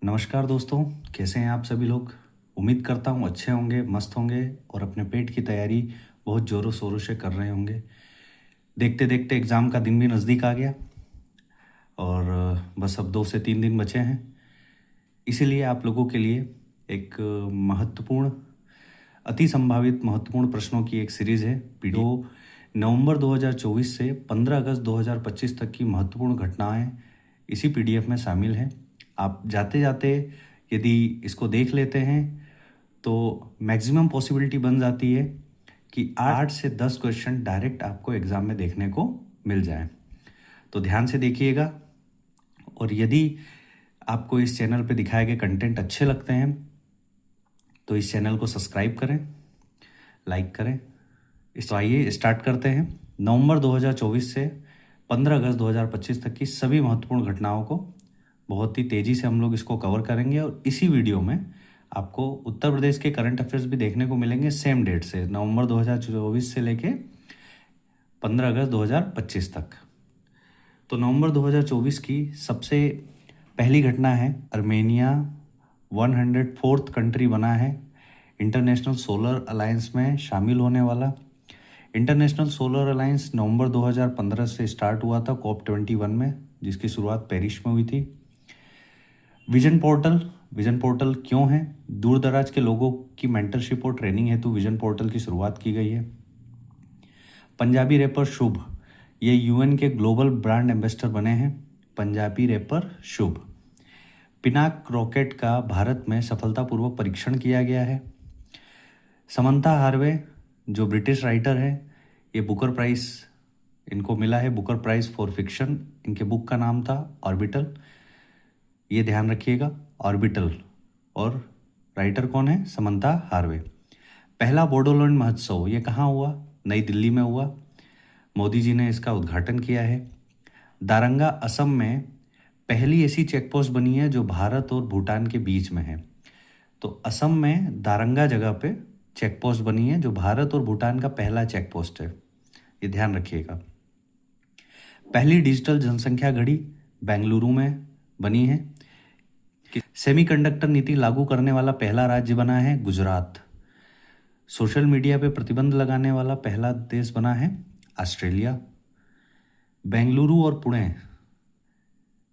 नमस्कार दोस्तों, कैसे हैं आप सभी लोग। उम्मीद करता हूँ अच्छे होंगे, मस्त होंगे और अपने पेट की तैयारी बहुत ज़ोरों शोरों से कर रहे होंगे। देखते देखते एग्ज़ाम का दिन भी नज़दीक आ गया और बस अब 2 से 3 दिन बचे हैं। इसीलिए आप लोगों के लिए एक महत्वपूर्ण, अति संभावित महत्वपूर्ण प्रश्नों की एक सीरीज़ है। वीडियो नवंबर 2024 से 15 अगस्त 2025 तक की महत्वपूर्ण घटनाएं इसी पीडीएफ में शामिल हैं। आप जाते जाते यदि इसको देख लेते हैं तो मैक्सिमम पॉसिबिलिटी बन जाती है कि 8 से 10 क्वेश्चन डायरेक्ट आपको एग्ज़ाम में देखने को मिल जाए। तो ध्यान से देखिएगा और यदि आपको इस चैनल पे दिखाए गए कंटेंट अच्छे लगते हैं तो इस चैनल को सब्सक्राइब करें, लाइक करें। तो आइए स्टार्ट करते हैं। नवंबर 2024 से 15 अगस्त 2025 तक की सभी महत्वपूर्ण घटनाओं को बहुत ही तेज़ी से हम लोग इसको कवर करेंगे और इसी वीडियो में आपको उत्तर प्रदेश के करंट अफेयर्स भी देखने को मिलेंगे सेम डेट से, नवंबर 2024 से लेके 15 अगस्त 2025 तक। तो नवंबर 2024 की सबसे पहली घटना है, अर्मेनिया 104th कंट्री बना है इंटरनेशनल सोलर अलायंस में शामिल होने वाला। इंटरनेशनल सोलर अलायंस नवंबर 2015 से स्टार्ट हुआ था COP21 में, जिसकी शुरुआत पेरिस में हुई थी। विजन पोर्टल क्यों है? दूर दराज के लोगों की मेंटरशिप और ट्रेनिंग हेतु विजन पोर्टल की शुरुआत की गई है। पंजाबी रैपर शुभ, ये यूएन के ग्लोबल ब्रांड एम्बेसडर बने हैं। पंजाबी रैपर शुभ। पिनाक रॉकेट का भारत में सफलतापूर्वक परीक्षण किया गया है। समंथा हार्वे जो ब्रिटिश राइटर है, ये बुकर प्राइज इनको मिला है, बुकर प्राइज फॉर फिक्शन। इनके बुक का नाम था ऑर्बिटल, ये ध्यान रखिएगा, ऑर्बिटल। और राइटर कौन है? Samantha Harvey. पहला बोडोलैंड महोत्सव ये कहाँ हुआ? नई दिल्ली में हुआ। मोदी जी ने इसका उद्घाटन किया है। दारंगा असम में पहली ऐसी चेकपोस्ट बनी है जो भारत और भूटान के बीच में है। तो असम में दारंगा जगह पे चेकपोस्ट बनी है जो भारत और भूटान का पहला चेकपोस्ट है, ये ध्यान रखिएगा। पहली डिजिटल जनसंख्या घड़ी बेंगलुरु में बनी है। सेमीकंडक्टर नीति लागू करने वाला पहला राज्य बना है गुजरात। सोशल मीडिया पे प्रतिबंध लगाने वाला पहला देश बना है ऑस्ट्रेलिया। बेंगलुरु और पुणे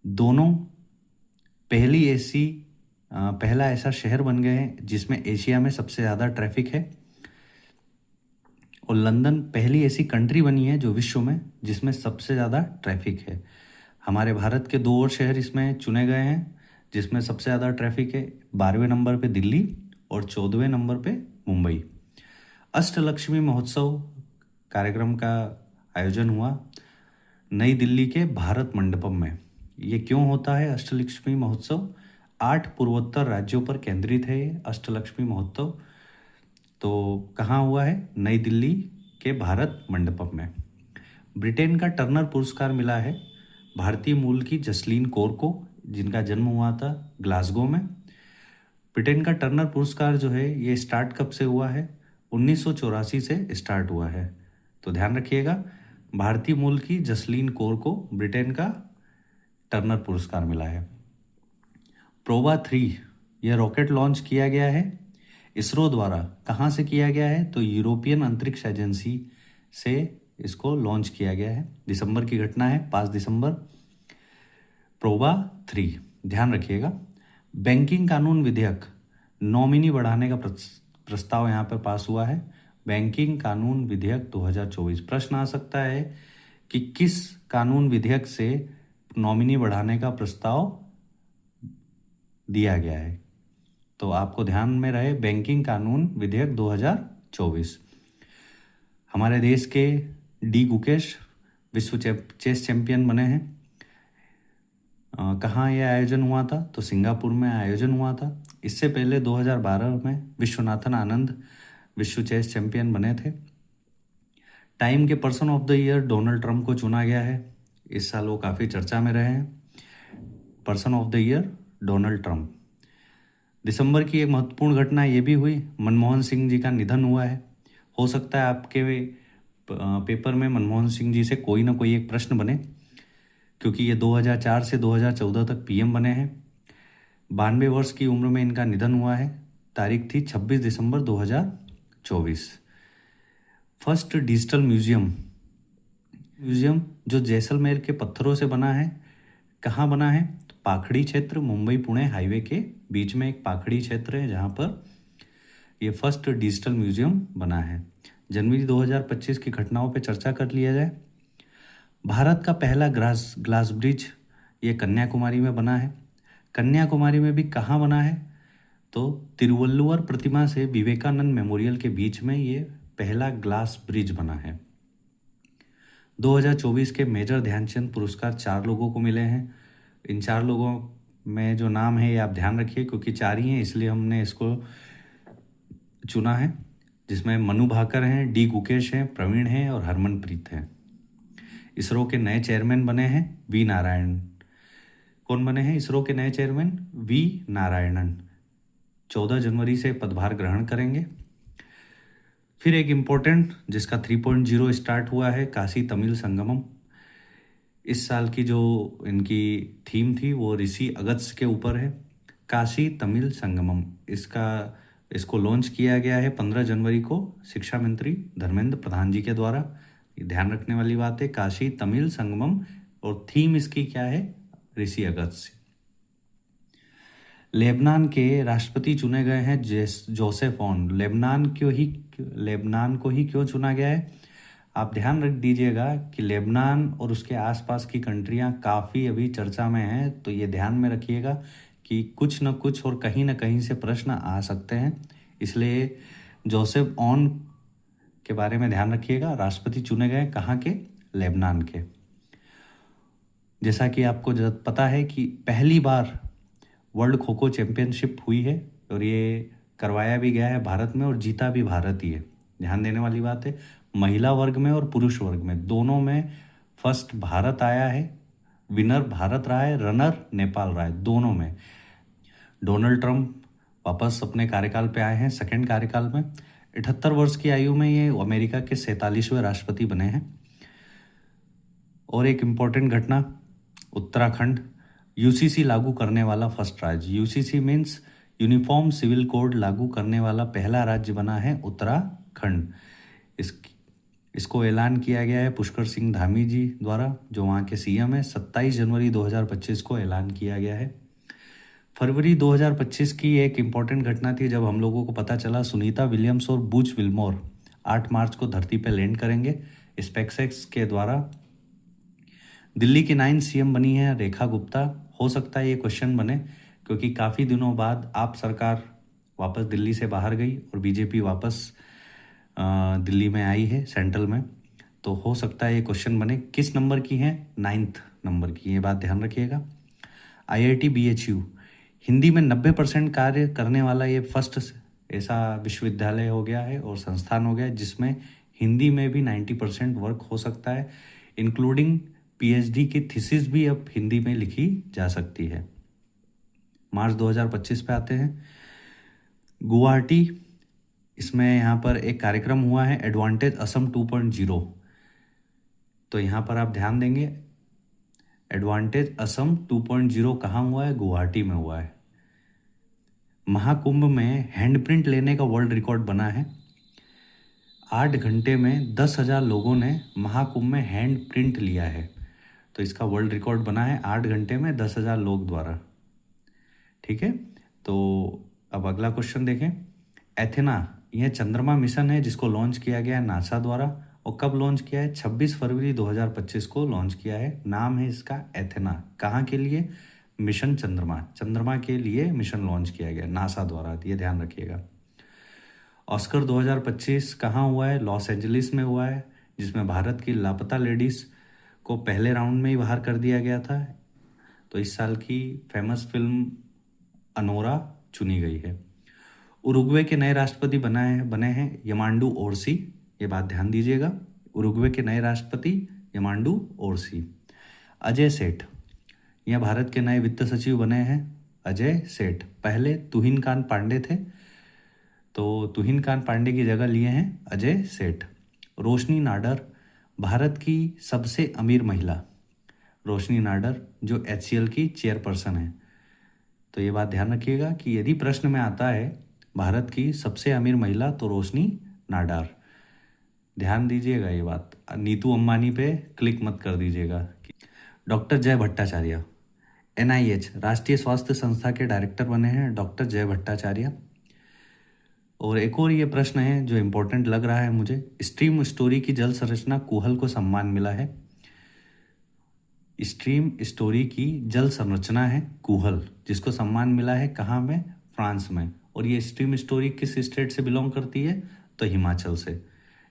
दोनों पहला ऐसा शहर बन गए हैं जिसमें एशिया में सबसे ज़्यादा ट्रैफिक है। और लंदन पहली ऐसी कंट्री बनी है जो विश्व में जिसमें सबसे ज़्यादा ट्रैफिक है। हमारे भारत के 2 और शहर इसमें चुने गए हैं जिसमें सबसे ज़्यादा ट्रैफिक है। 12वें नंबर पे दिल्ली और 14वें नंबर पे मुंबई। अष्टलक्ष्मी महोत्सव कार्यक्रम का आयोजन हुआ नई दिल्ली के भारत मंडपम में। ये क्यों होता है अष्टलक्ष्मी महोत्सव? 8 पूर्वोत्तर राज्यों पर केंद्रित है ये अष्टलक्ष्मी महोत्सव। तो कहाँ हुआ है? नई दिल्ली के भारत मंडपम में। ब्रिटेन का टर्नर पुरस्कार मिला है भारतीय मूल की जसलीन कौर को, जिनका जन्म हुआ था ग्लासगो में। ब्रिटेन का टर्नर पुरस्कार जो है ये स्टार्ट कब से हुआ है? 1984 से स्टार्ट हुआ है। तो ध्यान रखिएगा, भारतीय मूल की जसलीन कौर को ब्रिटेन का टर्नर पुरस्कार मिला है। प्रोबा 3 यह रॉकेट लॉन्च किया गया है इसरो द्वारा। कहाँ से किया गया है? तो यूरोपियन अंतरिक्ष एजेंसी से इसको लॉन्च किया गया है। दिसंबर की घटना है, 5 दिसंबर। प्रोबा 3 ध्यान रखिएगा। बैंकिंग कानून विधेयक, नॉमिनी बढ़ाने का प्रस्ताव यहाँ पर पास हुआ है। बैंकिंग कानून विधेयक 2024। प्रश्न आ सकता है कि किस कानून विधेयक से नॉमिनी बढ़ाने का प्रस्ताव दिया गया है? तो आपको ध्यान में रहे, बैंकिंग कानून विधेयक 2024। हमारे देश के डी गुकेश विश्व चेस चैंपियन बने हैं। कहाँ यह आयोजन हुआ था? तो सिंगापुर में आयोजन हुआ था। इससे पहले 2012 में विश्वनाथन आनंद विश्व चेस चैंपियन बने थे। टाइम के person of the year Donald Trump को चुना गया है। इस साल वो काफ़ी चर्चा में रहे हैं। Person of the year Donald Trump. दिसंबर की एक महत्वपूर्ण घटना ये भी हुई, मनमोहन सिंह जी का निधन हुआ है। हो सकता है आपके पेपर में मनमोहन सिंह जी से कोई ना कोई एक प्रश्न बने, क्योंकि ये 2004 से 2014 तक पीएम बने हैं। 92 वर्ष की उम्र में इनका निधन हुआ है। तारीख थी 26 दिसंबर 2024। फर्स्ट डिजिटल म्यूजियम जो जैसलमेर के पत्थरों से बना है, कहाँ बना है? तो पाखड़ी क्षेत्र, मुंबई पुणे हाईवे के बीच में एक पाखड़ी क्षेत्र है जहाँ पर ये फर्स्ट डिजिटल म्यूजियम बना है। जनवरी 2025 की घटनाओं पे चर्चा कर लिया जाए। भारत का पहला ग्लास ब्रिज ये कन्याकुमारी में बना है। कन्याकुमारी में भी कहाँ बना है? तो तिरुवल्लुवर प्रतिमा से विवेकानंद मेमोरियल के बीच में ये पहला ग्लास ब्रिज बना है। 2024 के मेजर ध्यानचंद पुरस्कार 4 लोगों को मिले हैं। इन 4 लोगों में जो नाम है ये आप ध्यान रखिए, क्योंकि 4 ही हैं इसलिए हमने इसको चुना है, जिसमें मनु भाकर हैं, डी गुकेश हैं, प्रवीण हैं और हरमनप्रीत हैं। इसरो के नए चेयरमैन बने हैं वी नारायण। कौन बने हैं इसरो के नए चेयरमैन? वी नारायणन 14 जनवरी से पदभार ग्रहण करेंगे। फिर एक इम्पोर्टेंट जिसका 3.0 स्टार्ट हुआ है, काशी तमिल संगमम। इस साल की जो इनकी थीम थी वो ऋषि अगस्त्य के ऊपर है। काशी तमिल संगमम इसको लॉन्च किया गया है 15 जनवरी को शिक्षा मंत्री धर्मेंद्र प्रधान जी के द्वारा। ये ध्यान रखने वाली बात है, काशी तमिल संगमम, और थीम इसकी क्या है? ऋषि अगस्त्य। लेबनान के राष्ट्रपति चुने गए हैं जोसेफ ऑन। लेबनान को ही क्यों चुना गया है? आप ध्यान रख दीजिएगा कि लेबनान और उसके आसपास की कंट्रियां काफ़ी अभी चर्चा में हैं, तो ये ध्यान में रखिएगा कि कुछ न कुछ और कहीं न कहीं से प्रश्न आ सकते हैं, इसलिए जोसेफ ऑन के बारे में ध्यान रखिएगा। राष्ट्रपति चुने गए कहाँ के? लेबनान के। जैसा कि आपको पता है कि पहली बार वर्ल्ड खो खो चैंपियनशिप हुई है और ये करवाया भी गया है भारत में और जीता भी भारत ही है। ध्यान देने वाली बात है, महिला वर्ग में और पुरुष वर्ग में दोनों में फर्स्ट भारत आया है। विनर भारत रहा है, रनर नेपाल रहा है, दोनों में। डोनाल्ड ट्रंप वापस अपने कार्यकाल पे आए हैं सेकंड कार्यकाल में। 78 वर्ष की आयु में ये अमेरिका के 47वें राष्ट्रपति बने हैं। और एक इम्पॉर्टेंट घटना, उत्तराखंड यूसीसी लागू करने वाला फर्स्ट राज्य। UCC means uniform civil code लागू करने वाला पहला राज्य बना है उत्तराखंड। इसको ऐलान किया गया है पुष्कर सिंह धामी जी द्वारा, जो वहाँ के सीएम है। 27 जनवरी 2025 को ऐलान किया गया है। फरवरी 2025 की एक इम्पॉर्टेंट घटना थी जब हम लोगों को पता चला सुनीता विलियम्स और बुच विल्मोर 8 मार्च को धरती पर लैंड करेंगे स्पेसएक्स के द्वारा। दिल्ली की 9 सीएम बनी है रेखा गुप्ता। हो सकता है ये क्वेश्चन बने, क्योंकि काफ़ी दिनों बाद आप सरकार वापस दिल्ली से बाहर गई और बीजेपी वापस दिल्ली में आई है सेंट्रल में, तो हो सकता है ये क्वेश्चन बने। किस नंबर की हैं? 9th नंबर की, ये बात ध्यान रखिएगा। IIT BHU हिंदी में 90% कार्य करने वाला ये फर्स्ट ऐसा विश्वविद्यालय हो गया है और संस्थान हो गया है जिसमें हिंदी में भी 90% वर्क हो सकता है, इंक्लूडिंग PhD की थीसिस भी अब हिंदी में लिखी जा सकती है। मार्च 2025 पे आते हैं। गुवाहाटी, इसमें यहाँ पर एक कार्यक्रम हुआ है एडवांटेज असम 2.0। तो यहाँ पर आप ध्यान देंगे, एडवांटेज असम 2.0 कहाँ हुआ है? गुवाहाटी में हुआ है। महाकुंभ में हैंडप्रिंट लेने का वर्ल्ड रिकॉर्ड बना है। 8 घंटे में 10,000 लोगों ने महाकुंभ में हैंड प्रिंट लिया है, तो इसका वर्ल्ड रिकॉर्ड बना है 8 घंटे में 10,000 लोग द्वारा। ठीक है, तो अब अगला क्वेश्चन देखें। एथेना, यह चंद्रमा मिशन है जिसको लॉन्च किया गया है नासा द्वारा, और कब लॉन्च किया है? 26 फरवरी 2025 को लॉन्च किया है। नाम है इसका एथेना। कहाँ के लिए? मिशन चंद्रमा के लिए मिशन लॉन्च किया गया नासा द्वारा, ये ध्यान रखिएगा। ऑस्कर 2025 कहाँ हुआ है? लॉस एंजलिस में हुआ है, जिसमें भारत की लापता लेडीज़ को पहले राउंड में ही बाहर कर दिया गया था। तो इस साल की फेमस फिल्म अनोरा चुनी गई है। उरुग्वे के नए राष्ट्रपति बने हैं यमांडू ओरसी, ये बात ध्यान दीजिएगा। उरुग्वे के नए राष्ट्रपति यमांडू ओरसी। अजय सेठ, यह भारत के नए वित्त सचिव बने हैं अजय सेठ। पहले तुहिनकांत पांडे थे, तो तुहिनकांत पांडे की जगह लिए हैं अजय सेठ। रोशनी नाडर, भारत की सबसे अमीर महिला रोशनी नाडर, जो HCL की चेयरपर्सन है। तो ये बात ध्यान रखिएगा कि यदि प्रश्न में आता है भारत की सबसे अमीर महिला तो रोशनी नाडार, ध्यान दीजिएगा ये बात। नीतू अंबानी पे क्लिक मत कर दीजिएगा। डॉक्टर जय भट्टाचार्य NIH राष्ट्रीय स्वास्थ्य संस्था के डायरेक्टर बने हैं डॉक्टर जय भट्टाचार्य। और एक और ये प्रश्न है जो इम्पोर्टेंट लग रहा है मुझे, स्ट्रीम स्टोरी की जल संरचना कूहल को सम्मान मिला है। स्ट्रीम स्टोरी की जल संरचना है कूहल, जिसको सम्मान मिला है कहाँ में, फ्रांस में। और ये स्ट्रीम स्टोरी किस स्टेट से बिलोंग करती है, तो हिमाचल से,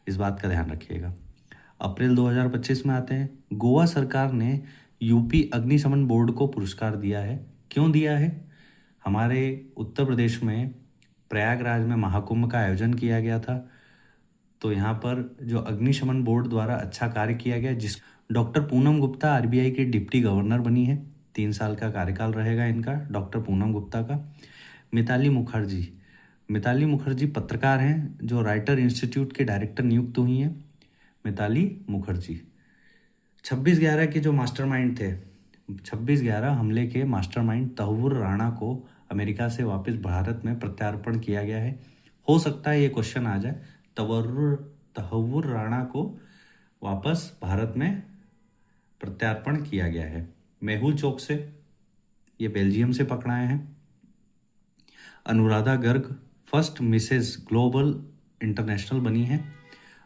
इस बात का ध्यान रखिएगा। अप्रैल 2025 में आते हैं, गोवा सरकार ने यूपी अग्निशमन बोर्ड को पुरस्कार दिया है। क्यों दिया है? हमारे उत्तर प्रदेश में प्रयागराज में महाकुंभ का आयोजन किया गया था, तो यहाँ पर जो अग्निशमन बोर्ड द्वारा अच्छा कार्य किया गया, जिस डॉक्टर पूनम गुप्ता RBI की डिप्टी गवर्नर बनी है, 3 साल का कार्यकाल रहेगा इनका, डॉक्टर पूनम गुप्ता का। मिताली मुखर्जी पत्रकार हैं जो राइटर इंस्टीट्यूट के डायरेक्टर नियुक्त हुई हैं। मिताली मुखर्जी 26/11 के जो मास्टरमाइंड थे, 26/11 हमले के मास्टरमाइंड तहव्वुर राणा को अमेरिका से वापस भारत में प्रत्यार्पण किया गया है। हो सकता है ये क्वेश्चन आ जाए, तहव्वुर राणा को वापस भारत में प्रत्यार्पण किया गया है। मेहुल चोकसी, ये बेल्जियम से पकड़ाए हैं। Anuradha Garg first Mrs global international बनी है।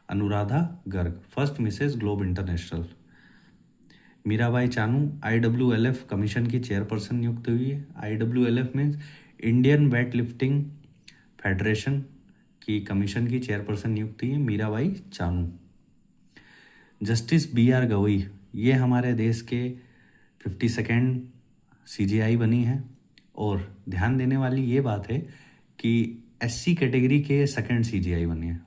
Anuradha Garg first Mrs globe international. Mirabai Chanu IWLF commission की चेयरपर्सन नियुक्त हुई है। IWLF means Indian weight lifting federation की कमीशन की चेयरपर्सन नियुक्त हुई है मीराबाई चानू। जस्टिस BR गवई, ये हमारे देश के 52nd CJI बनी है। और ध्यान देने वाली ये बात है कि SC कैटेगरी के 2nd CJI बनी है।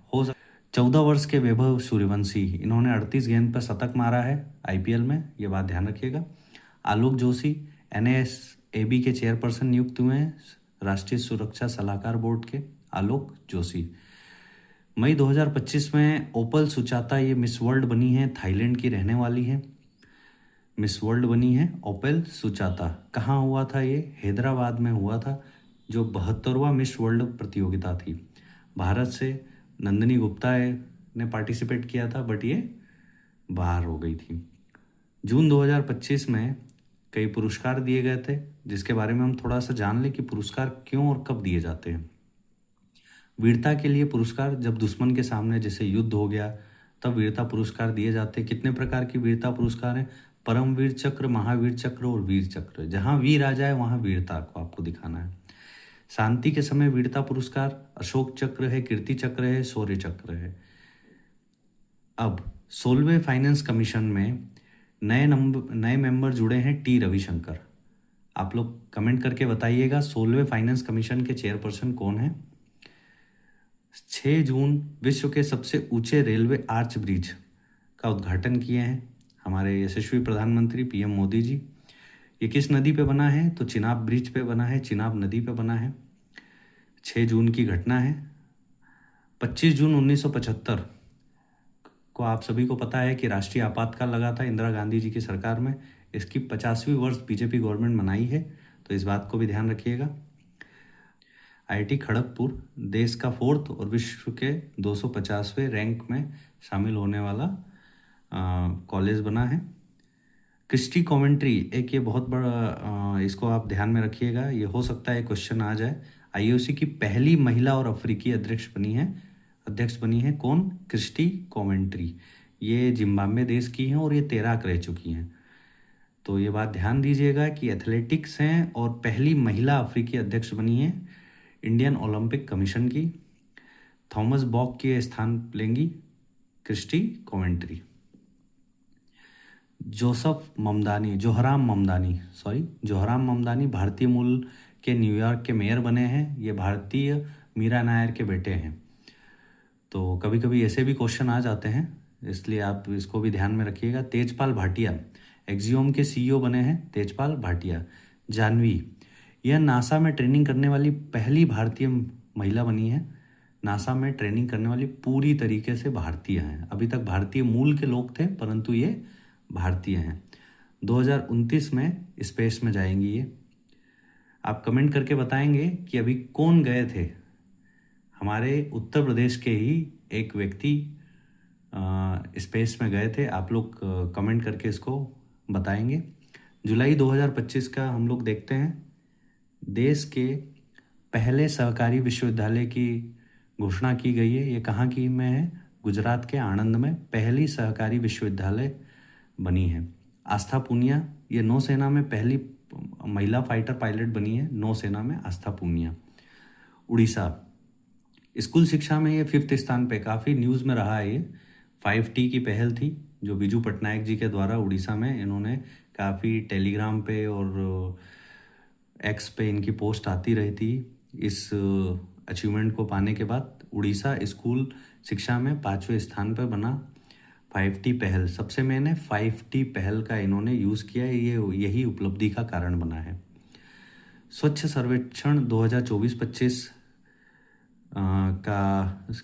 14 वर्ष के वैभव सूर्यवंशी, इन्होंने 38 गेंद पर शतक मारा है IPL में, ये बात ध्यान रखिएगा। आलोक जोशी NASAB के चेयरपर्सन नियुक्त हुए हैं, राष्ट्रीय सुरक्षा सलाहकार बोर्ड के आलोक जोशी। मई 2025 में ओपल सुचाता, ये मिस वर्ल्ड बनी है, थाईलैंड की रहने वाली है। मिस वर्ल्ड बनी है ओपल सुचाता। कहाँ हुआ था ये? हैदराबाद में हुआ था, जो 72वां मिस वर्ल्ड प्रतियोगिता थी। भारत से नंदिनी गुप्ता ने पार्टिसिपेट किया था, बट ये बाहर हो गई थी। जून 2025 में कई पुरस्कार दिए गए थे, जिसके बारे में हम थोड़ा सा जान लें कि पुरस्कार क्यों और कब दिए जाते हैं। वीरता के लिए पुरस्कार, जब दुश्मन के सामने जैसे युद्ध हो गया तब वीरता पुरस्कार दिए जाते हैं। कितने प्रकार की वीरता पुरस्कार हैं? परमवीर चक्र, महावीर चक्र और वीर चक्र। जहाँ वीर आ जाए वहाँ वीरता को आपको दिखाना है। शांति के समय वीरता पुरस्कार अशोक चक्र है, कीर्ति चक्र है, शौर्य चक्र है। अब 16वें फाइनेंस कमीशन में नए मेंबर जुड़े हैं T रविशंकर। आप लोग कमेंट करके बताइएगा 16वें फाइनेंस कमीशन के चेयरपर्सन कौन है। 6 जून विश्व के सबसे ऊंचे रेलवे आर्च ब्रिज का उद्घाटन किए हैं हमारे यशस्वी प्रधानमंत्री PM मोदी जी। ये किस नदी पे बना है? तो चिनाब ब्रिज पे बना है, चिनाब नदी पे बना है। 6 जून की घटना है। 25 जून 1975 को आप सभी को पता है कि राष्ट्रीय आपातकाल लगा था इंदिरा गांधी जी की सरकार में। इसकी 50वीं वर्ष BJP गवर्नमेंट मनाई है, तो इस बात को भी ध्यान रखिएगा। IIT खड़गपुर देश का 4th और विश्व के 250वें रैंक में शामिल होने वाला कॉलेज बना है। क्रिस्टी कमेंट्री, एक ये बहुत बड़ा, इसको आप ध्यान में रखिएगा, ये हो सकता है क्वेश्चन आ जाए। IOC की पहली महिला और अफ्रीकी अध्यक्ष बनी है कौन? Christie commentary. ये जिम्बाब्वे देश की हैं और ये तैराक रह चुकी हैं। तो ये बात ध्यान दीजिएगा कि एथलेटिक्स हैं और पहली महिला अफ्रीकी अध्यक्ष बनी है इंडियन ओलंपिक कमीशन की। थॉमस बॉक के स्थान लेंगी क्रिस्टी कमेंट्री। जोहराम ममदानी भारतीय मूल के न्यूयॉर्क के मेयर बने हैं। ये भारतीय मीरा नायर के बेटे हैं। तो कभी कभी ऐसे भी क्वेश्चन आ जाते हैं, इसलिए आप इसको भी ध्यान में रखिएगा। तेजपाल भाटिया एक्सियोम के CEO बने हैं, तेजपाल भाटिया। जानवी, यह नासा में ट्रेनिंग करने वाली पहली भारतीय महिला बनी है। नासा में ट्रेनिंग करने वाली पूरी तरीके से भारतीय हैं। अभी तक भारतीय मूल के लोग थे, परंतु ये भारतीय हैं। 2029 में स्पेस में जाएंगी ये। आप कमेंट करके बताएंगे कि अभी कौन गए थे। हमारे उत्तर प्रदेश के ही एक व्यक्ति स्पेस में गए थे। आप लोग कमेंट करके इसको बताएंगे। जुलाई 2025 का हम लोग देखते हैं। देश के पहले सहकारी विश्वविद्यालय की घोषणा की गई है। ये कहाँ की में है? गुजरात के आणंद में पहली सहकारी विश्वविद्यालय बनी है। आस्था पूनिया, ये नौसेना में पहली महिला फाइटर पायलट बनी है। नौसेना में आस्था पूनिया। उड़ीसा, स्कूल शिक्षा में ये 5th स्थान पे, काफ़ी न्यूज़ में रहा है। ये 5T की पहल थी जो बीजू पटनायक जी के द्वारा उड़ीसा में इन्होंने काफ़ी टेलीग्राम पे और एक्स पे इनकी पोस्ट आती रही थी। इस अचीवमेंट को पाने के बाद उड़ीसा स्कूल शिक्षा में 5वें स्थान पर बना। 5T पहल, सबसे मैंने 5T पहल का इन्होंने यूज़ किया है। ये यही उपलब्धि का कारण बना है। स्वच्छ सर्वेक्षण 2024-25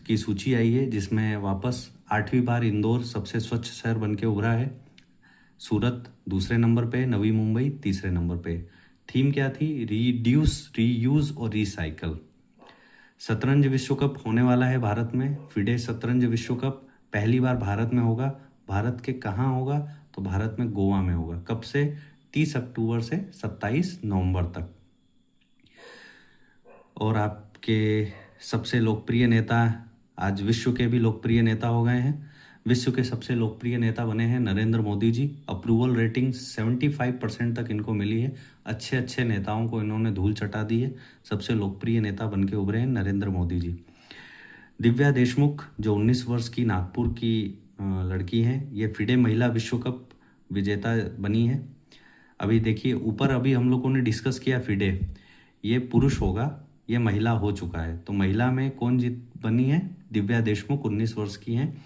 की सूची आई है, जिसमें वापस 8वीं बार इंदौर सबसे स्वच्छ शहर बन के उभरा है। सूरत दूसरे नंबर पे, नवी मुंबई तीसरे नंबर पे। थीम क्या थी? रिड्यूस, रीयूज और रिसाइकल। शतरंज विश्व कप होने वाला है भारत में। फिडे शतरंज विश्व कप पहली बार भारत में होगा। भारत के कहाँ होगा? तो भारत में गोवा में होगा। कब से? 30 अक्टूबर से 27 नवंबर तक। और आपके सबसे लोकप्रिय नेता आज विश्व के भी लोकप्रिय नेता हो गए हैं। विश्व के सबसे लोकप्रिय नेता बने हैं नरेंद्र मोदी जी। अप्रूवल रेटिंग 75% तक इनको मिली है। अच्छे अच्छे नेताओं को इन्होंने धूल चटा दी है। सबसे लोकप्रिय नेता बन के उभरे हैं नरेंद्र मोदी जी। दिव्या देशमुख, जो 19 वर्ष की नागपुर की लड़की हैं, ये फिडे महिला विश्व कप विजेता बनी है। अभी देखिए ऊपर, अभी हम लोगों ने डिस्कस किया फिडे, ये पुरुष होगा, ये महिला हो चुका है। तो महिला में कौन जीत बनी है? दिव्या देशमुख 19 वर्ष की हैं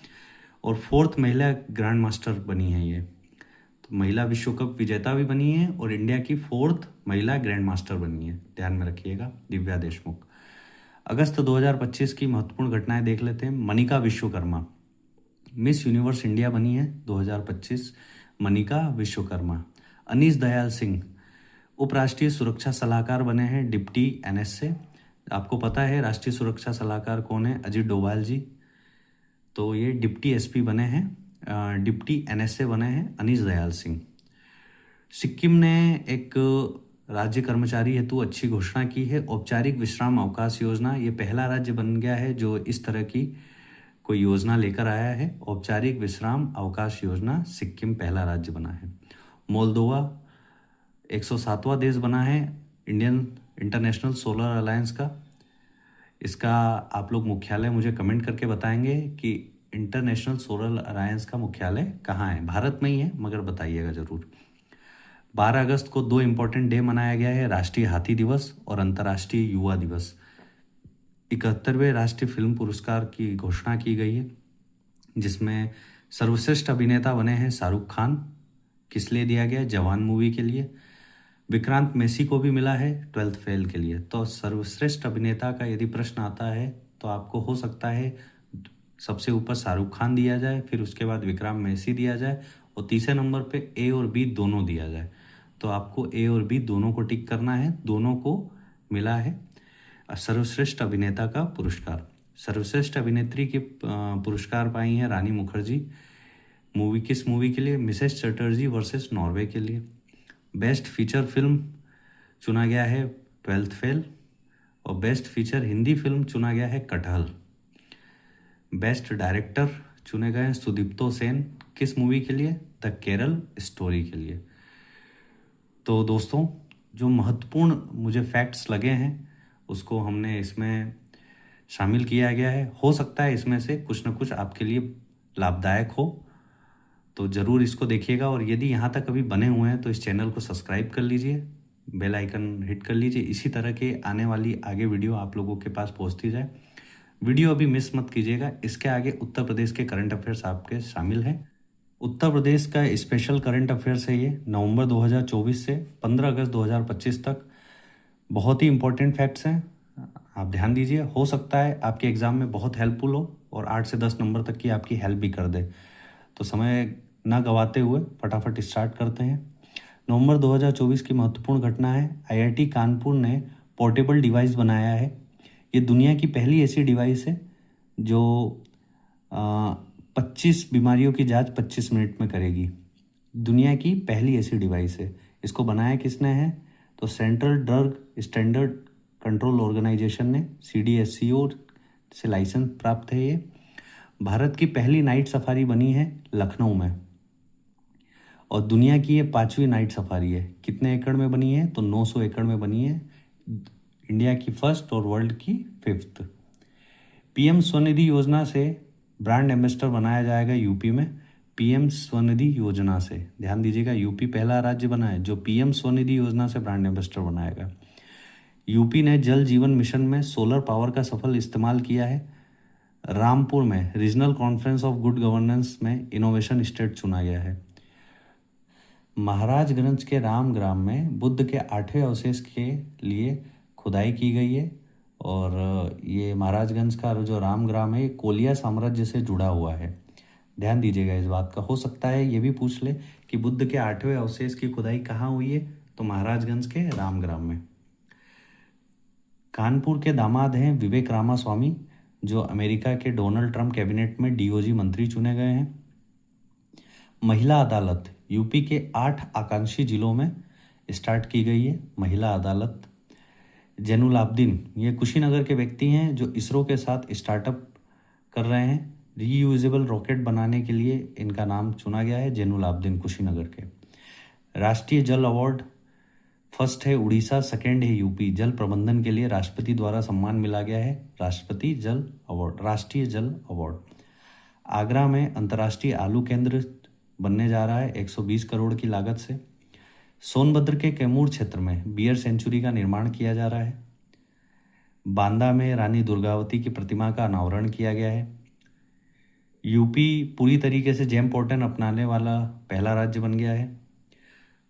और 4th महिला ग्रैंड मास्टर बनी है ये। तो महिला विश्व कप विजेता भी बनी है और इंडिया की 4th महिला ग्रैंड मास्टर बनी है। ध्यान में रखिएगा, दिव्या देशमुख। अगस्त 2025 की महत्वपूर्ण घटनाएं देख लेते हैं। Manika Vishwakarma miss universe India बनी है 2025, मनिका विश्वकर्मा। अनीश दयाल सिंह उपराष्ट्रीय सुरक्षा सलाहकार बने हैं डिप्टी NS से। आपको पता है राष्ट्रीय सुरक्षा सलाहकार कौन है? अजीत डोभाल जी। तो ये डिप्टी SP बने हैं, डिप्टी NS से बने हैं अनीश दयाल सिंह। सिक्किम ने एक राज्य कर्मचारी हेतु अच्छी घोषणा की है, औपचारिक विश्राम अवकाश योजना। ये पहला राज्य बन गया है जो इस तरह की कोई योजना लेकर आया है। औपचारिक विश्राम अवकाश योजना, सिक्किम पहला राज्य बना है। मोल्दोवा 107वां देश बना है इंडियन इंटरनेशनल सोलर अलायंस का। इसका आप लोग मुख्यालय मुझे कमेंट करके बताएंगे कि इंटरनेशनल सोलर अलायंस का मुख्यालय कहाँ है। भारत में ही है, मगर बताइएगा ज़रूर। 12 अगस्त को 2 इम्पोर्टेंट डे मनाया गया है, राष्ट्रीय हाथी दिवस और अंतर्राष्ट्रीय युवा दिवस। 71वें राष्ट्रीय फिल्म पुरस्कार की घोषणा की गई है, जिसमें सर्वश्रेष्ठ अभिनेता बने हैं शाहरुख खान। किस लिए दिया गया? जवान मूवी के लिए। विक्रांत मैसी को भी मिला है 12th फेल के लिए। तो सर्वश्रेष्ठ अभिनेता का यदि प्रश्न आता है तो आपको हो सकता है सबसे ऊपर शाहरुख खान दिया जाए, फिर उसके बाद विक्रांत मैसी दिया जाए और तीसरे नंबर पे A और B दोनों दिया जाए। तो आपको A और B दोनों को टिक करना है। दोनों को मिला है सर्वश्रेष्ठ अभिनेता का पुरस्कार। सर्वश्रेष्ठ अभिनेत्री के पुरस्कार पाई हैं रानी मुखर्जी। मूवी किस मूवी के लिए? मिसेस चटर्जी वर्सेस नॉर्वे के लिए। बेस्ट फीचर फिल्म चुना गया है 12th फेल और बेस्ट फीचर हिंदी फिल्म चुना गया है कटहल। बेस्ट डायरेक्टर चुने गए हैं सुदीप्तो सेन। किस मूवी के लिए? द केरल स्टोरी के लिए। तो दोस्तों, जो महत्वपूर्ण मुझे फैक्ट्स लगे हैं उसको हमने इसमें शामिल किया गया है। हो सकता है इसमें से कुछ न कुछ आपके लिए लाभदायक हो, तो ज़रूर इसको देखिएगा। और यदि यहाँ तक अभी बने हुए हैं तो इस चैनल को सब्सक्राइब कर लीजिए, बेल आइकन हिट कर लीजिए। इसी तरह के आने वाली आगे वीडियो आप लोगों के पास पहुँचती जाए। वीडियो अभी मिस मत कीजिएगा। इसके आगे उत्तर प्रदेश के करंट अफेयर्स आपके शामिल हैं। उत्तर प्रदेश का स्पेशल करंट अफेयर्स है ये, नवंबर 2024 से 15 अगस्त 2025 तक। बहुत ही इंपॉर्टेंट फैक्ट्स हैं, आप ध्यान दीजिए। हो सकता है आपके एग्ज़ाम में बहुत हेल्पफुल हो और 8 से 10 नंबर तक की आपकी हेल्प भी कर दे। तो समय ना गवाते हुए फटाफट स्टार्ट करते हैं। नवंबर 2024 की महत्वपूर्ण घटना है, आईआईटी कानपुर ने पोर्टेबल डिवाइस बनाया है। ये दुनिया की पहली ऐसी डिवाइस है जो 25 बीमारियों की जांच 25 मिनट में करेगी। दुनिया की पहली ऐसी डिवाइस है। इसको बनाया किसने है? तो central drug standard control organisation ने, CDSCO से लाइसेंस प्राप्त है ये। भारत की पहली नाइट सफारी बनी है लखनऊ में, और दुनिया की ये 5वीं नाइट सफारी है। कितने एकड़ में बनी है? तो 900 एकड़ में बनी है। इंडिया की फर्स्ट और वर्ल्ड की 5th। PM स्वनिधि योजना से ब्रांड एम्बेसडर बनाया जाएगा यूपी में। PM स्वनिधि योजना से, ध्यान दीजिएगा, यूपी पहला राज्य बना है जो PM स्वनिधि योजना से ब्रांड एम्बेसडर बनाएगा। यूपी ने जल जीवन मिशन में सोलर पावर का सफल इस्तेमाल किया है। रामपुर में regional conference of good governance में इनोवेशन स्टेट चुना गया है। महाराजगंज के रामग्राम में बुद्ध के 8वें अवशेष के लिए खुदाई की गई है, और ये महाराजगंज का जो रामग्राम है कोलिया साम्राज्य से जुड़ा हुआ है। ध्यान दीजिएगा इस बात का। हो सकता है ये भी पूछ ले कि बुद्ध के 8वें अवशेष की खुदाई कहाँ हुई है, तो महाराजगंज के रामग्राम में। कानपुर के दामाद हैं विवेक रामास्वामी, जो अमेरिका के डोनाल्ड ट्रंप कैबिनेट में DOG मंत्री चुने गए हैं। महिला अदालत यूपी के 8 आकांक्षी जिलों में स्टार्ट की गई है। महिला अदालत। जैनुल आब्दीन, ये कुशीनगर के व्यक्ति हैं जो इसरो के साथ स्टार्टअप कर रहे हैं। रीयूजेबल रॉकेट बनाने के लिए इनका नाम चुना गया है, जैनुल आब्दीन, कुशीनगर के। राष्ट्रीय जल अवार्ड, फर्स्ट है उड़ीसा, सेकेंड है यूपी। जल प्रबंधन के लिए राष्ट्रपति द्वारा सम्मान मिला गया है, राष्ट्रपति जल अवार्ड, राष्ट्रीय जल अवार्ड। आगरा में अंतर्राष्ट्रीय आलू केंद्र बनने जा रहा है 120 करोड़ की लागत से। सोनभद्र के कैमूर क्षेत्र में बियर सेंचुरी का निर्माण किया जा रहा है। बांदा में रानी दुर्गावती की प्रतिमा का अनावरण किया गया है। यूपी पूरी तरीके से जेम पोर्टल अपनाने वाला पहला राज्य बन गया है।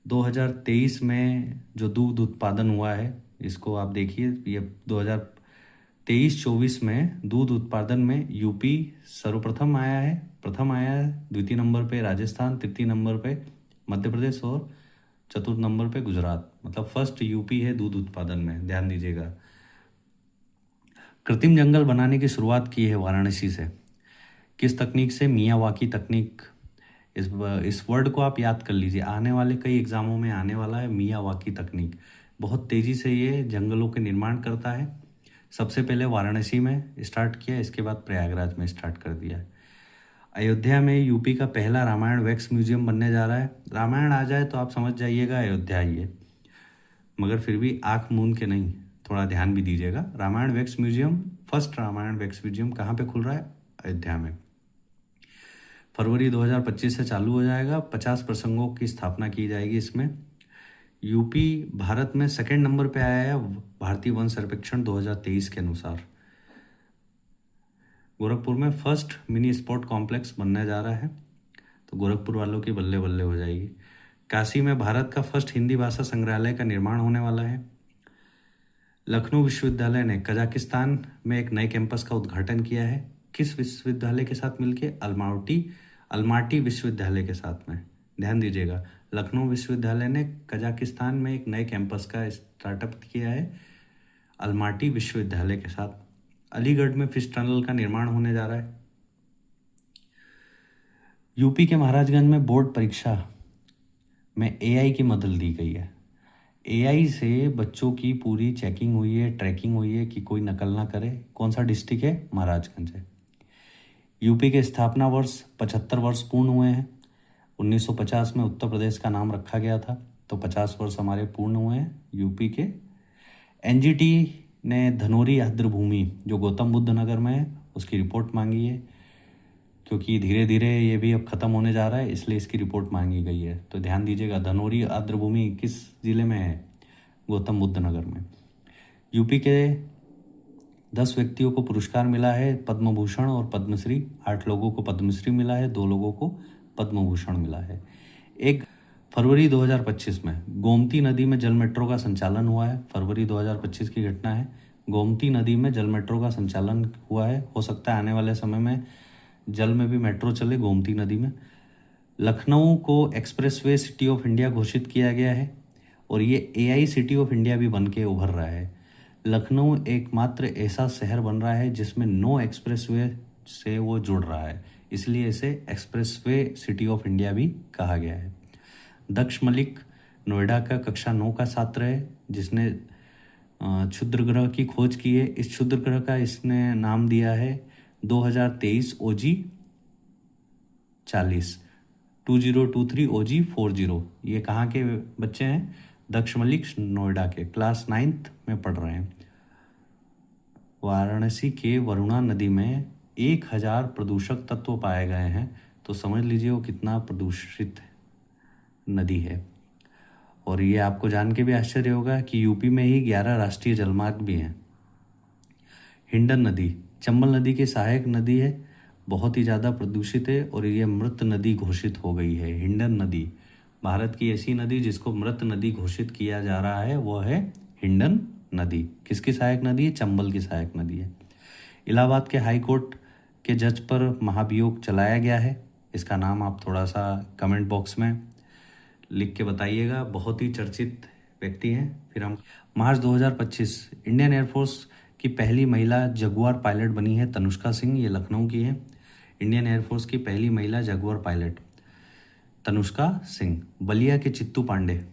2023 में जो दूध उत्पादन हुआ है, इसको आप देखिए, ये 2023-24 में दूध उत्पादन में यूपी सर्वप्रथम आया है, प्रथम आया है। द्वितीय नंबर पे राजस्थान, तृतीय नंबर पे मध्य प्रदेश और चतुर्थ नंबर पे गुजरात। मतलब फर्स्ट यूपी है दूध उत्पादन में, ध्यान दीजिएगा। कृत्रिम जंगल बनाने की शुरुआत की है वाराणसी से। किस तकनीक से? मियावाकी तकनीक। इस वर्ड को आप याद कर लीजिए, आने वाले कई एग्जामों में आने वाला है। मियावाकी तकनीक बहुत तेज़ी से ये जंगलों के निर्माण करता है। सबसे पहले वाराणसी में स्टार्ट किया, इसके बाद प्रयागराज में स्टार्ट कर दिया। अयोध्या में यूपी का पहला रामायण वैक्स म्यूजियम बनने जा रहा है। रामायण आ जाए तो आप समझ जाइएगा अयोध्या ही है, मगर फिर भी आँख मूंद के नहीं, थोड़ा ध्यान भी दीजिएगा। Ramayan wax museum, first Ramayan wax museum कहाँ पे खुल रहा है? अयोध्या में। फरवरी 2025 से चालू हो जाएगा। 50 प्रसंगों की स्थापना की जाएगी इसमें। यूपी भारत में सेकंड नंबर पे आया है भारतीय वन सर्वेक्षण 2023 के अनुसार। गोरखपुर में फर्स्ट मिनी स्पोर्ट कॉम्प्लेक्स बनने जा रहा है, तो गोरखपुर वालों की बल्ले बल्ले हो जाएगी। काशी में भारत का फर्स्ट हिंदी भाषा संग्रहालय का निर्माण होने वाला है। लखनऊ विश्वविद्यालय ने कजाकिस्तान में एक नए कैंपस का उद्घाटन किया है। किस विश्वविद्यालय के साथ मिलके? अलमाटी विश्वविद्यालय के साथ में। ध्यान दीजिएगा, लखनऊ विश्वविद्यालय ने कजाकिस्तान में एक नए कैंपस का स्टार्टअप किया है अलमाटी विश्वविद्यालय के साथ। अलीगढ़ में फिश टनल का निर्माण होने जा रहा है। यूपी के महाराजगंज में बोर्ड परीक्षा में AI की मदद ली गई है। AI से बच्चों की पूरी चेकिंग हुई है, ट्रैकिंग हुई है कि कोई नकल ना करे। कौन सा डिस्ट्रिक्ट है? महाराजगंज है। यूपी के स्थापना वर्ष 75 वर्ष पूर्ण हुए हैं। 1950 में उत्तर प्रदेश का नाम रखा गया था, तो 50 वर्ष हमारे पूर्ण हुए हैं यूपी के। NGT ने धनोरी आर्द्रभूमि जो गौतम बुद्ध नगर में है उसकी रिपोर्ट मांगी है, क्योंकि धीरे धीरे ये भी अब ख़त्म होने जा रहा है, इसलिए इसकी रिपोर्ट मांगी गई है। तो ध्यान दीजिएगा, धनोरी आर्द्रभूमि किस ज़िले में है? गौतम बुद्ध नगर में। यूपी के 10 व्यक्तियों को पुरस्कार मिला है, पद्म भूषण और पद्मश्री। 8 लोगों को पद्मश्री मिला है, 2 लोगों को पद्म भूषण मिला है। 1 फरवरी 2025 में गोमती नदी में जल मेट्रो का संचालन हुआ है। फरवरी 2025 की घटना है। गोमती नदी में जल मेट्रो का संचालन हुआ है। हो सकता है आने वाले समय में जल में भी मेट्रो चले गोमती नदी में। लखनऊ को एक्सप्रेसवे सिटी ऑफ इंडिया घोषित किया गया है और ये एआई सिटी ऑफ इंडिया भी बन के उभर रहा है। लखनऊ एकमात्र ऐसा शहर बन रहा है जिसमें 9 एक्सप्रेसवे से वो जुड़ रहा है, इसलिए इसे एक्सप्रेसवे सिटी ऑफ इंडिया भी कहा गया है। दक्ष मलिक नोएडा का कक्षा 9 का छात्र है जिसने क्षुद्र ग्रह की खोज की है। इस क्षुद्र ग्रह का इसने नाम दिया है 2023 OG 40 2023 OG 40। ये कहाँ के बच्चे हैं? दक्ष मलिक नोएडा के, क्लास 9th में पढ़ रहे हैं। वाराणसी के वरुणा नदी में 1000 प्रदूषक तत्व पाए गए हैं, तो समझ लीजिए वो कितना प्रदूषित नदी है। और ये आपको जान के भी आश्चर्य होगा कि यूपी में ही 11 राष्ट्रीय जलमार्ग भी हैं। हिंडन नदी चंबल नदी की सहायक नदी है, बहुत ही ज़्यादा प्रदूषित है और ये मृत नदी घोषित हो गई है। हिंडन नदी भारत की ऐसी नदी जिसको मृत नदी घोषित किया जा रहा है, वो है हिंडन नदी। किसकी सहायक नदी है? चंबल की सहायक नदी है। इलाहाबाद के हाई कोर्ट के जज पर महाभियोग चलाया गया है। इसका नाम आप थोड़ा सा कमेंट बॉक्स में लिख के बताइएगा, बहुत ही चर्चित व्यक्ति हैं। फिर हम मार्च 2025 इंडियन एयरफोर्स की पहली महिला जगुआर पायलट बनी है तनुष्का सिंह, ये लखनऊ की है। इंडियन एयरफोर्स की पहली महिला जगुआर पायलट तनुष्का सिंह। बलिया के चित्तू पांडे,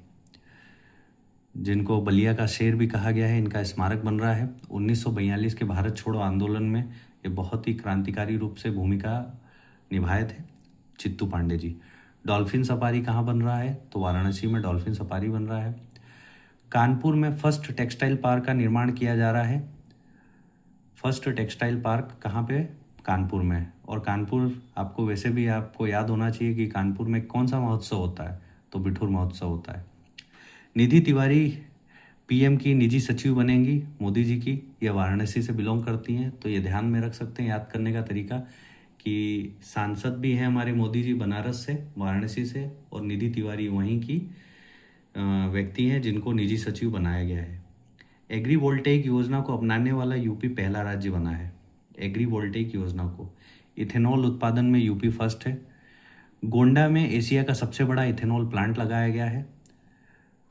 जिनको बलिया का शेर भी कहा गया है, इनका स्मारक बन रहा है। 1942 के भारत छोड़ो आंदोलन में ये बहुत ही क्रांतिकारी रूप से भूमिका निभाए थे चित्तू पांडे जी। डॉल्फिन सफारी कहाँ बन रहा है? तो वाराणसी में डॉल्फिन सफारी बन रहा है। कानपुर में फर्स्ट टेक्सटाइल पार्क का निर्माण किया जा रहा है। फर्स्ट टेक्सटाइल पार्क कहाँ पे? कानपुर में। और कानपुर आपको वैसे भी आपको याद होना चाहिए कि कानपुर में कौन सा महोत्सव होता है? तो बिठूर महोत्सव होता है। निधि तिवारी पीएम की निजी सचिव बनेंगी मोदी जी की। ये वाराणसी से बिलोंग करती हैं, तो ये ध्यान में रख सकते हैं। याद करने का तरीका कि सांसद भी हैं हमारे मोदी जी बनारस से, वाराणसी से, और निधि तिवारी वहीं की व्यक्ति हैं जिनको निजी सचिव बनाया गया है। एग्री वोल्टेइक योजना को अपनाने वाला यूपी पहला राज्य बना है। एग्री वोल्टेइक योजना को, इथेनॉल उत्पादन में यूपी फर्स्ट है। गोंडा में एशिया का सबसे बड़ा इथेनॉल प्लांट लगाया गया है,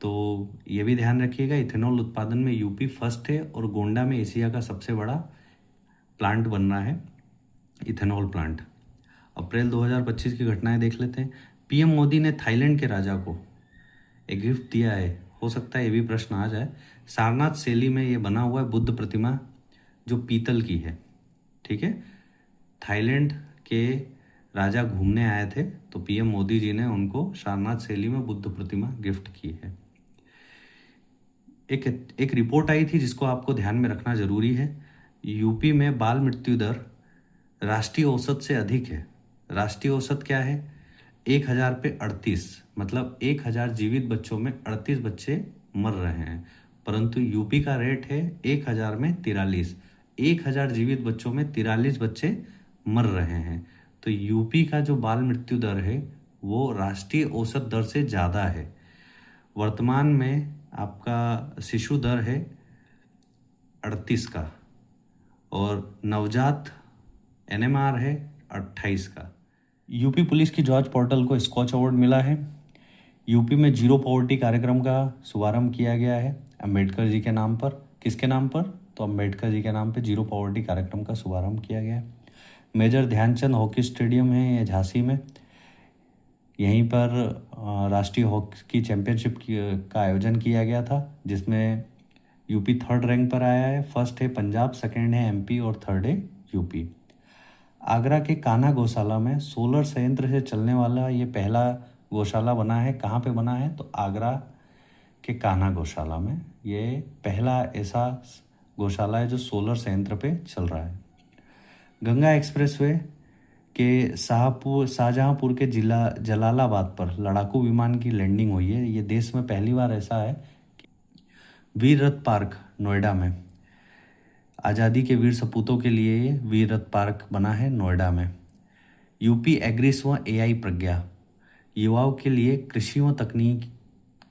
तो ये भी ध्यान रखिएगा, इथेनॉल उत्पादन में यूपी फर्स्ट है और गोंडा में एशिया का सबसे बड़ा प्लांट बन रहा है, इथेनॉल प्लांट। अप्रैल 2025 की घटनाएं देख लेते हैं। पीएम मोदी ने थाईलैंड के राजा को एक गिफ्ट दिया है, हो सकता है ये भी प्रश्न आ जाए। सारनाथ शैली में ये बना हुआ है बुद्ध प्रतिमा, जो पीतल की है। ठीक है, थाईलैंड के राजा घूमने आए थे, तो पीएम मोदी जी ने उनको सारनाथ शैली में बुद्ध प्रतिमा गिफ्ट की है। एक रिपोर्ट आई थी जिसको आपको ध्यान में रखना जरूरी है। यूपी में बाल मृत्यु दर राष्ट्रीय औसत से अधिक है। राष्ट्रीय औसत क्या है? 1000 पे 38, मतलब 1000 जीवित बच्चों में 38 बच्चे मर रहे हैं, परंतु यूपी का रेट है 1000 में 43। 1000 जीवित बच्चों में 43 बच्चे मर रहे हैं। तो यूपी का जो बाल मृत्यु दर है वो राष्ट्रीय औसत दर से ज़्यादा है। वर्तमान में आपका शिशु दर है 38 का और नवजात NMR है 28 का। यूपी पुलिस की जॉर्ज पोर्टल को स्कॉच अवार्ड मिला है। यूपी में जीरो पॉवर्टी कार्यक्रम का शुभारंभ किया गया है अम्बेडकर जी के नाम पर। किसके नाम पर? तो अम्बेडकर जी के नाम पर जीरो पॉवर्टी कार्यक्रम का शुभारंभ किया गया है। मेजर ध्यानचंद हॉकी स्टेडियम है ये झांसी में, यहीं पर राष्ट्रीय हॉकी चैंपियनशिप का आयोजन किया गया था, जिसमें यूपी 3rd रैंक पर आया है। फर्स्ट है पंजाब, सेकंड है MP और 3rd है यूपी। आगरा के कान्हा गौशाला में सोलर संयंत्र से चलने वाला ये पहला गौशाला बना है। कहाँ पे बना है? तो आगरा के कान्हा गौशाला में ये पहला ऐसा गौशाला है जो सोलर संयंत्र पे चल रहा है। गंगा एक्सप्रेसवे के शाहजहांपुर के जिला जलालाबाद पर लड़ाकू विमान की लैंडिंग हुई है। ये देश में पहली बार ऐसा है। वीर रथ पार्क नोएडा में, आज़ादी के वीर सपूतों के लिए ये वीर रथ पार्क बना है नोएडा में। यूपी एग्रीस व AI प्रज्ञा, युवाओं के लिए कृषि व तकनीक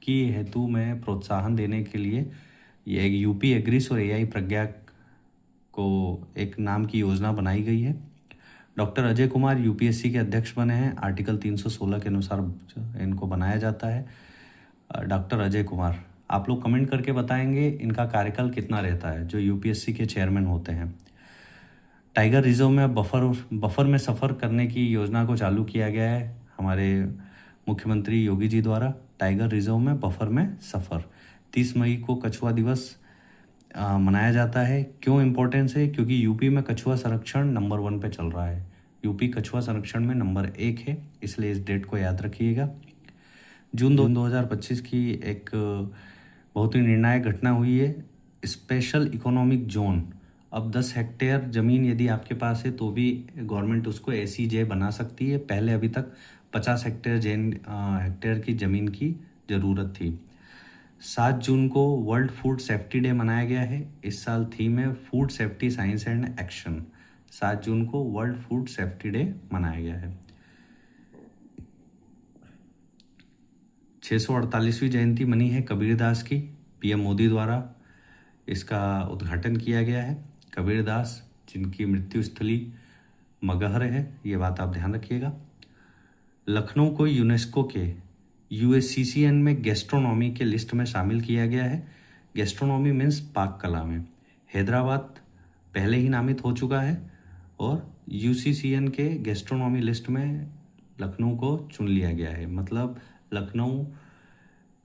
की हेतु में प्रोत्साहन देने के लिए ये यूपी एग्रीस और AI प्रज्ञा को एक नाम की योजना बनाई गई है। डॉक्टर अजय कुमार यूपीएससी के अध्यक्ष बने हैं, आर्टिकल 316 के अनुसार इनको बनाया जाता है। डॉक्टर अजय कुमार, आप लोग कमेंट करके बताएंगे इनका कार्यकाल कितना रहता है, जो यूपीएससी के चेयरमैन होते हैं। टाइगर रिजर्व में बफर में सफ़र करने की योजना को चालू किया गया है हमारे मुख्यमंत्री योगी जी द्वारा। टाइगर रिजर्व में बफर में सफ़र, 30 मई को कछुआ दिवस मनाया जाता है। क्यों इम्पोर्टेंस है? क्योंकि यूपी में कछुआ संरक्षण नंबर 1 पे चल रहा है। यूपी कछुआ संरक्षण में नंबर 1 है, इसलिए इस डेट को याद रखिएगा। जून 2025 की एक बहुत ही निर्णायक घटना हुई है। स्पेशल इकोनॉमिक जोन, अब 10 हेक्टेयर ज़मीन यदि आपके पास है तो भी गवर्नमेंट उसको SEZ बना सकती है। पहले अभी तक 50 हेक्टेयर की ज़मीन की ज़रूरत थी। 7 जून को वर्ल्ड फूड सेफ्टी डे मनाया गया है। इस साल थीम है food safety science and action. 7 जून को वर्ल्ड फूड सेफ्टी डे मनाया गया है। 648वीं जयंती मनी है कबीरदास की, PM मोदी द्वारा इसका उद्घाटन किया गया है। कबीरदास जिनकी मृत्यु स्थली मगहर है, ये बात आप ध्यान रखिएगा। लखनऊ को यूनेस्को के USCCN में गैस्ट्रोनॉमी के लिस्ट में शामिल किया गया है। गैस्ट्रोनॉमी मीन्स पाक कला में। हैदराबाद पहले ही नामित हो चुका है और UCCN के गैस्ट्रोनॉमी लिस्ट में लखनऊ को चुन लिया गया है, मतलब लखनऊ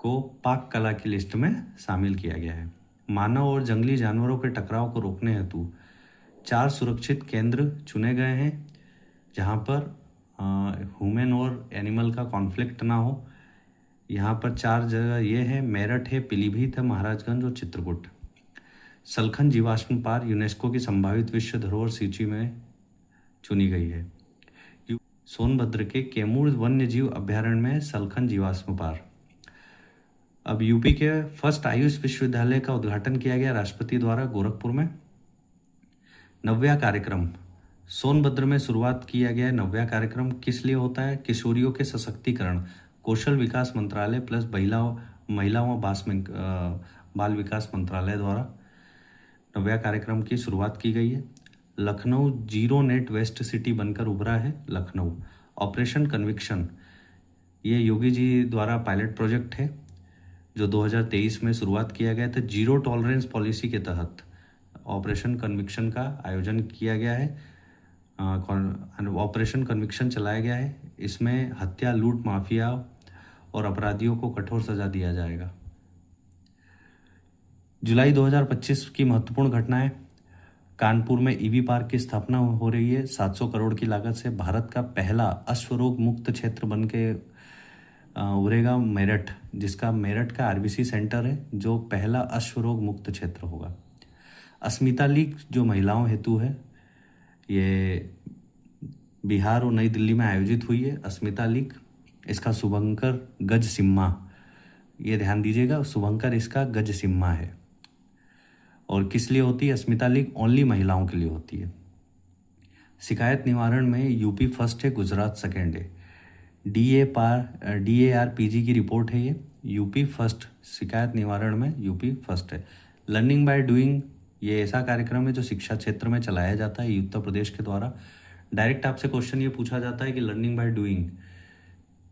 को पाक कला की लिस्ट में शामिल किया गया है। मानव और जंगली जानवरों के टकराव को रोकने हेतु 4 सुरक्षित केंद्र चुने गए हैं, जहां पर ह्यूमन और एनिमल का कॉन्फ्लिक्ट ना हो। यहाँ पर 4 जगह ये है, मेरठ है, पीलीभीत है, महाराजगंज और चित्रकूट। सलखन जीवाश्म पार्क यूनेस्को की संभावित विश्व धरोहर सूची में चुनी गई है। सोनभद्र के कैमूर वन्य जीव अभ्यारण्य में सलखन जीवाश्म पार्क। अब यूपी के फर्स्ट आयुष विश्वविद्यालय का उद्घाटन किया गया राष्ट्रपति द्वारा गोरखपुर में। नव्या कार्यक्रम, सोनभद्र में शुरुआत किया गया। नव्या कार्यक्रम किस लिए होता है? किशोरियों के सशक्तिकरण, कौशल विकास मंत्रालय प्लस महिलाओं व बाल विकास मंत्रालय द्वारा नव्या कार्यक्रम की शुरुआत की गई है। Lucknow zero net waste city बनकर उभरा है। लखनऊ ऑपरेशन कन्विक्शन, ये योगी जी द्वारा पायलट प्रोजेक्ट है जो 2023 में शुरुआत किया गया था। जीरो टॉलरेंस पॉलिसी के तहत ऑपरेशन कन्विक्शन का आयोजन किया गया है। ऑपरेशन कन्विक्शन चलाया गया है। इसमें हत्या, लूट, माफिया और अपराधियों को कठोर सजा दिया जाएगा। जुलाई 2025 की महत्वपूर्ण घटनाएं, कानपुर में EV पार्क की स्थापना हो रही है। 700 करोड़ की लागत से भारत का पहला अश्वरोग मुक्त क्षेत्र बन के उभरेगा मेरठ, जिसका मेरठ का RBC सेंटर है, जो पहला अश्वरोग मुक्त क्षेत्र होगा। अस्मिता लीग जो महिलाओं हेतु है, ये बिहार और नई दिल्ली में आयोजित हुई है। अस्मिता लीग, इसका शुभंकर गज सिम्हा, ये ध्यान दीजिएगा, शुभंकर इसका गज सिम्हा है। और किस लिए होती है अस्मिता लीग? ओनली महिलाओं के लिए होती है। शिकायत निवारण में यूपी फर्स्ट है, गुजरात सेकेंड है। DARPG की रिपोर्ट है ये। यूपी फर्स्ट शिकायत निवारण में यूपी फर्स्ट है। लर्निंग बाय डूइंग, ये ऐसा कार्यक्रम है जो शिक्षा क्षेत्र में चलाया जाता है उत्तर प्रदेश के द्वारा। डायरेक्ट आपसे क्वेश्चन ये पूछा जाता है कि लर्निंग बाय डूइंग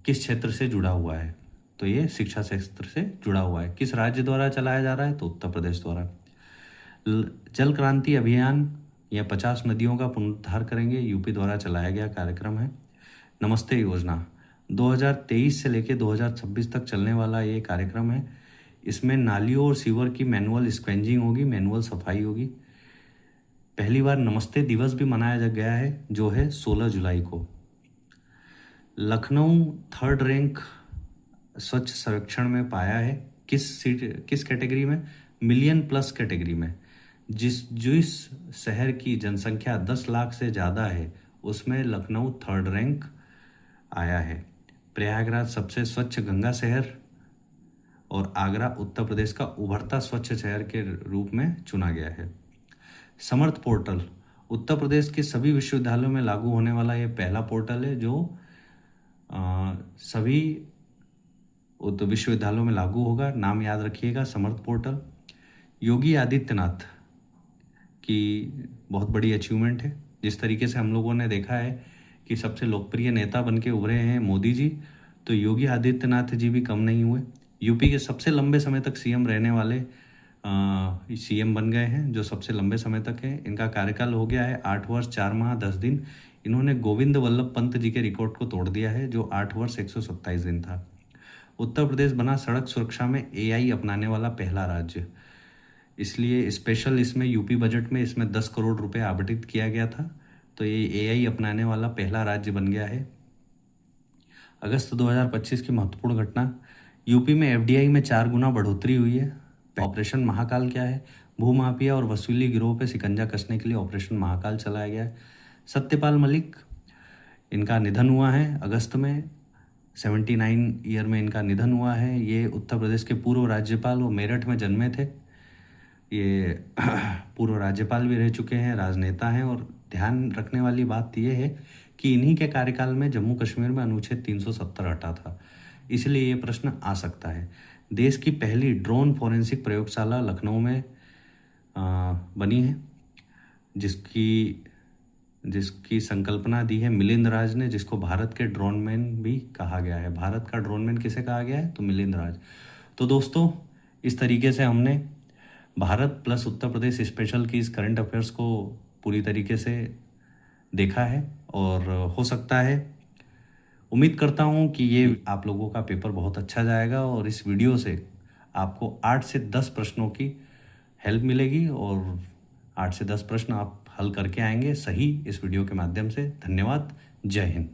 किस क्षेत्र से जुड़ा हुआ है, तो ये शिक्षा क्षेत्र से जुड़ा हुआ है। किस राज्य द्वारा चलाया जा रहा है, तो उत्तर प्रदेश द्वारा। जल क्रांति अभियान, यह 50 नदियों का पुनरुद्धार करेंगे, यूपी द्वारा चलाया गया कार्यक्रम है। नमस्ते योजना 2023 से लेकर 2026 तक चलने वाला ये कार्यक्रम है। इसमें नालियों और सीवर की मैनुअल स्क्वेंजिंग होगी, मैनुअल सफाई होगी। पहली बार नमस्ते दिवस भी मनाया गया है, जो है 16 जुलाई को। लखनऊ 3rd रैंक स्वच्छ सर्वेक्षण में पाया है। किस कैटेगरी में? मिलियन प्लस कैटेगरी में। जिस शहर की जनसंख्या 10 लाख से ज़्यादा है, उसमें लखनऊ 3rd रैंक आया है। प्रयागराज सबसे स्वच्छ गंगा शहर और आगरा उत्तर प्रदेश का उभरता स्वच्छ शहर के रूप में चुना गया है। समर्थ पोर्टल उत्तर प्रदेश के सभी विश्वविद्यालयों में लागू होने वाला ये पहला पोर्टल है जो सभी विश्वविद्यालयों में लागू होगा। नाम याद रखिएगा, समर्थ पोर्टल। योगी आदित्यनाथ की बहुत बड़ी अचीवमेंट है, जिस तरीके से हम लोगों ने देखा है कि सबसे लोकप्रिय नेता बन के उभरे हैं मोदी जी, तो योगी आदित्यनाथ जी भी कम नहीं हुए। यूपी के सबसे लंबे समय तक सीएम रहने वाले सीएम बन गए हैं, जो सबसे लंबे समय तक है। इनका कार्यकाल हो गया है 8 वर्ष 4 माह 10 दिन। इन्होंने गोविंद वल्लभ पंत जी के रिकॉर्ड को तोड़ दिया है, जो 8 वर्ष 127 दिन था। उत्तर प्रदेश बना सड़क सुरक्षा में एआई अपनाने वाला पहला राज्य, इसलिए स्पेशल इसमें यूपी बजट में इसमें 10 करोड़ रुपए आवंटित किया गया था। तो ये एआई अपनाने वाला पहला राज्य बन गया है। अगस्त 2025 की महत्वपूर्ण घटना, यूपी में एफडीआई में 4 गुना बढ़ोतरी हुई है। ऑपरेशन महाकाल क्या है? भूमाफिया और वसूली गिरोह पे शिकंजा कसने के लिए ऑपरेशन महाकाल चलाया गया है। सत्यपाल मलिक, इनका निधन हुआ है अगस्त में, 79 ईयर में इनका निधन हुआ है। ये उत्तर प्रदेश के पूर्व राज्यपाल और मेरठ में जन्मे थे। ये पूर्व राज्यपाल भी रह चुके हैं, राजनेता हैं। और ध्यान रखने वाली बात यह है कि इन्हीं के कार्यकाल में जम्मू कश्मीर में अनुच्छेद 370 हटा था, इसलिए ये प्रश्न आ सकता है। देश की पहली ड्रोन फॉरेंसिक प्रयोगशाला लखनऊ में बनी है, जिसकी संकल्पना दी है मिलिंद राज ने, जिसको भारत के ड्रोन मैन भी कहा गया है। भारत का ड्रोन मैन किसे कहा गया है? तो मिलिंद राज। तो दोस्तों, इस तरीके से हमने भारत प्लस उत्तर प्रदेश स्पेशल की इस करंट अफेयर्स को पूरी तरीके से देखा है। और हो सकता है, उम्मीद करता हूँ कि ये आप लोगों का पेपर बहुत अच्छा जाएगा और इस वीडियो से आपको 8 से 10 प्रश्नों की हेल्प मिलेगी और 8 से 10 प्रश्न आप हल करके आएंगे सही इस वीडियो के माध्यम से। धन्यवाद। जय हिंद।